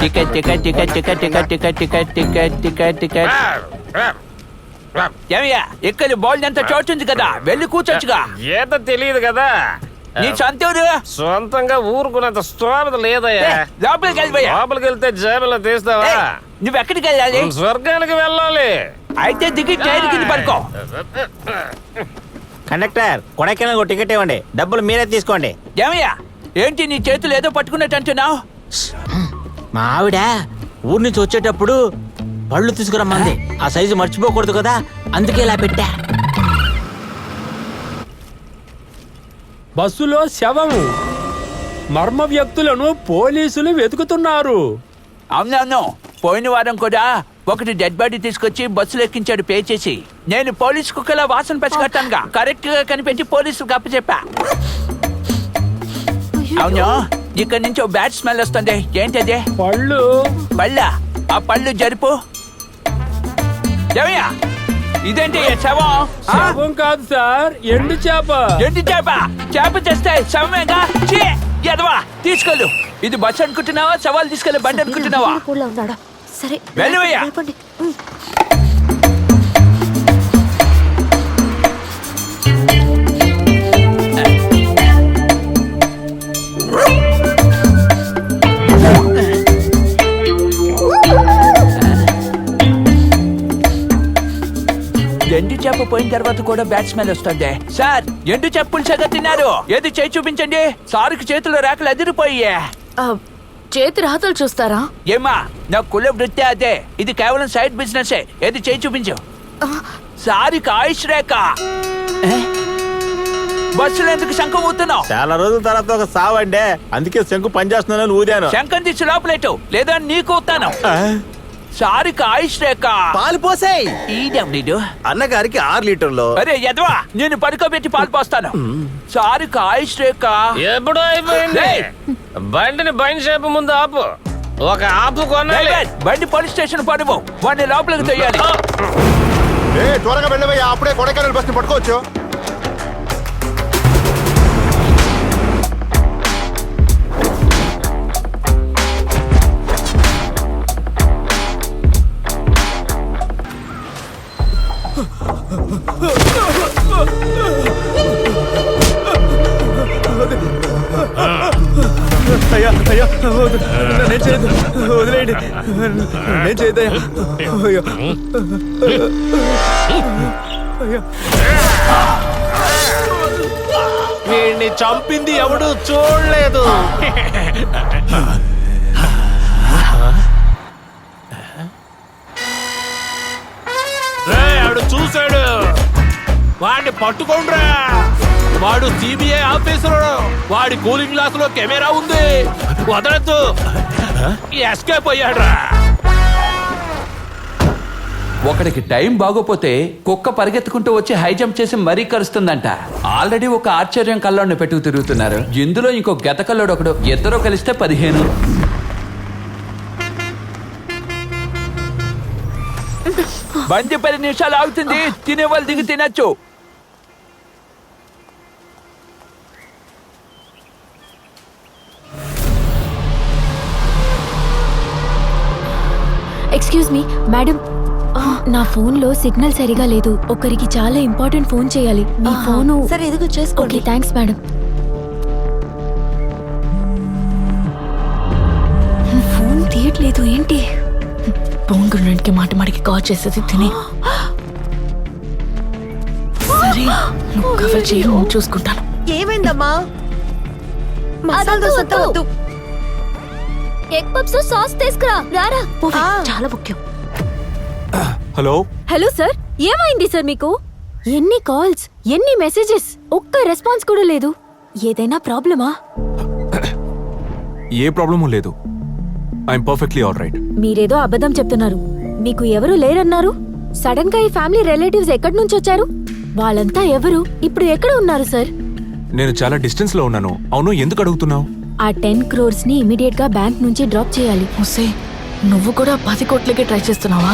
Ticket ticket ticket ticket ticket ticket ticket ticket ticket ticket ఏమయ్యా ఇక్కడ బోల్డ్ ఎంత చోటు ఉంది కదా వెళ్ళి కూర్చోచ్చుగా. ఏదో తెలియదు కదా. నీ సొంత ఊరు? సొంతంగా ఊరుకున్నంత స్తోమత లేదయ్యా. లోపలికి వెళ్ళిపోయా. లోపలికి వెళ్తే జేబులో తీస్తావా? నువ్వు ఎక్కడికి వెళ్ళాలి? స్వర్గానికి వెళ్ళాలి. అయితే దిగి టైర్ కింద పడుకో. కండక్టర్ కొడైకెనాల్ టికెట్ ఇవ్వండి, డబ్బులు మీరే తీసుకోండి. ఏమయ్యా ఏంటి నీ చేతులు ఏదో పట్టుకున్నట్టు అంటున్నావు? మా ఆవిడ ఊరి నుంచి వచ్చేటప్పుడు పళ్ళు తీసుకురమ్మంది. ఆ సైజు మర్చిపోకూడదు కదా, అందుకే ఇలా పెట్టా. బస్సులో శవము, మర్మ వ్యక్తులను పోలీసులు వెతుకుతున్నారు. అవునవును, పోయిన వారం కూడా ఒకటి డెడ్ బాడీ తీసుకొచ్చి బస్సులు ఎక్కించాడు పే చేసి. నేను పోలీసు కుక్కలా వాసన పచ్చికట్టానుగా కరెక్ట్ గా కనిపెట్టి పోలీసులకు అప్పచెప్పా. అవును, ఇక్కడ నుంచి ఓ బ్యాడ్ స్మెల్ వస్తుంది. ఏంటది? పళ్ళు. పళ్ళ? ఆ పళ్ళు జరుపు. ఏమయ్యా ఇదేంటి శవం? శవం కాదు సార్, ఎండు చేప. ఎండు చేప? చేప తెస్తే శవమేగా. ఎదవా తీసుకెళ్ళు. ఇది బస్సు అనుకుంటున్నావా, సవాల్ తీసుకెళ్ళి బండి అనుకుంటున్నావా? సరే వెళ్ళవయ్యా. ఎండు చేప పోయిన తర్వాత కూడా బ్యాడ్ స్మెల్ వస్తుంది. సార్ ఎండు చేప పులుసగా తిన్నారు. ఏది చేయి చూపించండి. సారుకి చేతులు రేఖలు అదిరిపోయే. చేతి రాతలు చూస్తారా? ఏమా నా కుల వృత్తి అదే. ఇది కేవలం సైడ్ బిజినెస్. ఏది చేయి చూపించు. సారికి ఆయుష్ రేఖ. బస్సులో ఎందుకు శంఖం ఊతున్నావు? చాలా రోజుల తర్వాత ఒక సావండే, అందుకే శంకు పనిచేస్తున్నాను ఊదాను. శంఖం తీసి లోపలేటు, లేదా నీకు ఊతాను. సారికి ఆయుష్ రేఖ. పాలు పోసాయి. ఈడెవడు? అన్నగారికి 6 లీటర్లు. అరే ఎదవా, నేను పడుకోబెట్టి పాలు పోస్తాను. సారికి ఆయుష్ రేఖ. ఎప్పుడు అయిపోయింది? బండిని బండి షేపు ముందు ఆపు. ఒక ఆపు కొనాలి. బండి పోలీస్ స్టేషన్ పడువు. వాడిని లోపలికి తొయ్యాలి. త్వరగా వెళ్ళవయ్యా, అప్పుడే కొడైకెనాల్ బస్ ని పట్టుకోవచ్చు. అయ్యా అయ్యా నేను చేయదు, వదిలేయండి, నేను చేయదయ్యా. అయ్యో అయ్యో, వీడిని చంపింది ఎవడు చూడలేదు. ఆవిడ చూశాడు. వాడిని పట్టుకోండ్రా. వాడు సిబిఐ ఆఫీసరు. వాడి కూలింగ్ గ్లాస్ లో కెమెరా ఉంది. వదలద్దు. ఎస్కేప్ అయ్యాడ్రా. ఒకడికి టైం బాగోపోతే కుక్క పరిగెత్తుకుంటూ వచ్చి హై జంప్ చేసి మరీ కరుస్తుందంట. ఆల్రెడీ ఒక ఆశ్చర్యం కల్లోని పెట్టుకు తిరుగుతున్నారు. ఇందులో ఇంకో గత కల్లోడు ఒకడు. ఇద్దరు కలిస్తే 15. బండి 10 నిమిషాలు ఆగుతుంది. తినే వాళ్ళు దిగి తినచ్చు. ఎక్స్క్యూజ్ మీ మేడం, నా ఫోన్ లో సిగ్నల్ సరిగా లేదు. ఒకరికి చాలా ఇంపార్టెంట్ ఫోన్ చేయాలి. మీ ఫోను సరే ఎదుగు చేసుకోండి. Thanks madam. ఫోన్ తీయట్లేదు ఏంటి? ఫోన్ గురించి మాటికి కాల్ చేసేది తిని. సరే నువ్వు కవర్ చేయి, చూసుకుంటాను. ఏమైందమ్మా? మసాలా దోశ వద్దు. ఎగ్ పప్స్ సాస్ తీసుకురా. రారా, చాలా ముఖ్యం. హలో హలో సార్, ఏమైంది సార్ మీకు? ఎన్ని కాల్స్, ఎన్ని మెసేజెస్, ఒక్క రెస్పాన్స్ కూడా లేదు. ఏదైనా ప్రాబ్లమా? ఏ ప్రాబ్లము లేదు. I'm perfectly all right. మీరేదో అబద్ధం చెప్తున్నారు. మీకు ఎవరు లేరన్నారు. సడన్ గా ఈ ఫ్యామిలీ రిలేటివ్స్ ఎక్కడి నుంచి వచ్చారు? వాళ్ళంతా ఎవరు? ఇప్పుడు ఎక్కడ ఉన్నారు సార్? నేను చాలా డిస్టెన్స్ లో ఉన్నాను. అవును, ఎందుకు అడుగుతున్నావు? ఆ 10 crores ని ఇమీడియట్ గా బ్యాంక్ నుంచి డ్రాప్ చేయాలి. నువ్వు కూడా 10 కోట్లకి ట్రై చేస్తున్నావా?